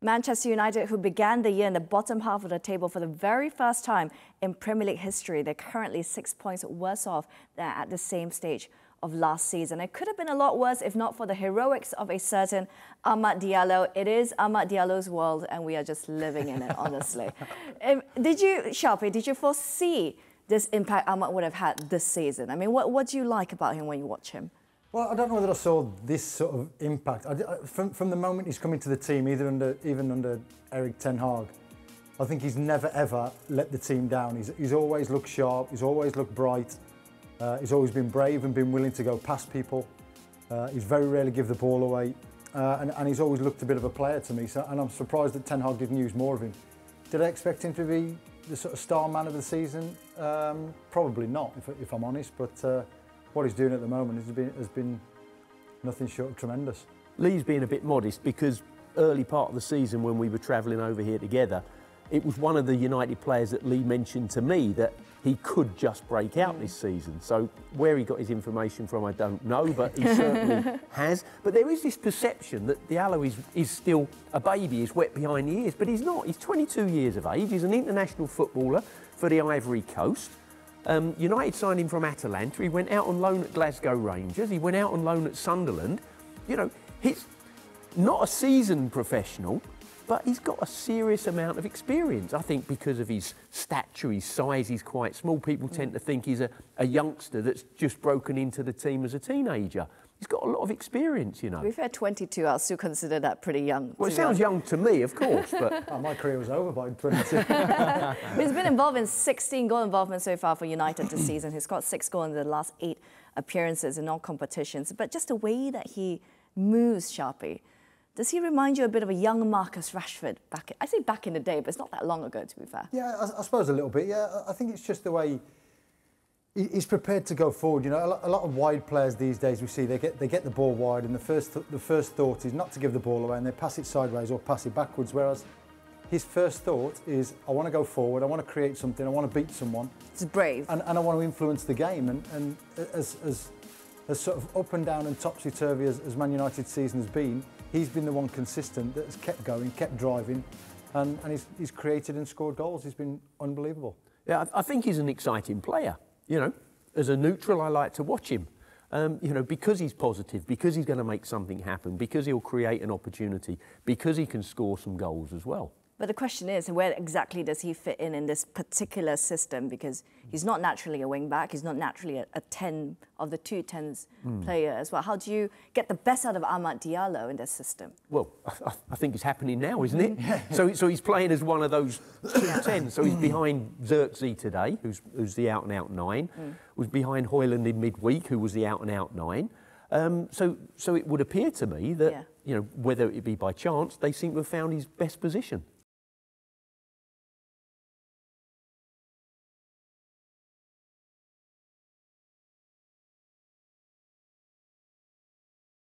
Manchester United, who began the year in the bottom half of the table for the very first time in Premier League history, they're currently 6 points worse off than at the same stage of last season. It could have been a lot worse if not for the heroics of a certain Amad Diallo. It is Amad Diallo's world, and we are just living in it, honestly. Sharpe, did you foresee this impact Amad would have had this season? I mean, what do you like about him when you watch him? Well, I don't know whether I saw this sort of impact. From the moment he's come into the team, even under Erik ten Hag, I think he's never ever let the team down. He's always looked sharp, he's always looked bright, he's always been brave and been willing to go past people. He's very rarely give the ball away, and he's always looked a bit of a player to me. And I'm surprised that ten Hag didn't use more of him. Did I expect him to be the sort of star man of the season? Probably not, if I'm honest, but what he's doing at the moment has been nothing short of tremendous. Lee's being a bit modest because early part of the season when we were travelling over here together, it was one of the United players that Lee mentioned to me that he could just break out this season. So where he got his information from, I don't know, but he certainly has. But there is this perception that Diallo is still a baby, he's wet behind the ears, but he's not. He's 22 years of age, he's an international footballer for the Ivory Coast. United signed him from Atalanta. He went out on loan at Glasgow Rangers. He went out on loan at Sunderland. You know, he's not a seasoned professional, but he's got a serious amount of experience. I think because of his stature, his size, he's quite small. People tend to think he's a youngster that's just broken into the team as a teenager. He's got a lot of experience, you know. To be fair, 22, I'll still consider that pretty young. Well, it sounds young to me, of course, but... Oh, my career was over by 22. He's been involved in 16 goal involvements so far for United this season. He's got 6 goals in the last 8 appearances in all competitions. But just the way that he moves, Sharpe, does he remind you a bit of a young Marcus Rashford? I say back in the day, but it's not that long ago, to be fair. Yeah, I suppose a little bit, yeah. I think it's just the way he's prepared to go forward. You know, a lot of wide players these days we see they get the ball wide, and the first thought is not to give the ball away, and they pass it sideways or pass it backwards. Whereas his first thought is, I want to go forward, I want to create something, I want to beat someone. It's brave, and I want to influence the game. And as sort of up and down and topsy-turvy as Man United's season has been, he's been the one consistent that has kept going, kept driving, and he's created and scored goals. He's been unbelievable. Yeah, I think he's an exciting player. You know, as a neutral, I like to watch him, you know, because he's positive, because he's going to make something happen, because he'll create an opportunity, because he can score some goals as well. But the question is, where exactly does he fit in this particular system? Because he's not naturally a wing-back, he's not naturally a 10 of the 2 10s player as well. How do you get the best out of Amad Diallo in this system? Well, I think it's happening now, isn't it? So he's playing as one of those 2 10s. So he's behind Xerxes today, who's the out-and-out 9, was behind Højlund in midweek, who was the out-and-out 9. So it would appear to me that, you know, whether it be by chance, they seem to have found his best position.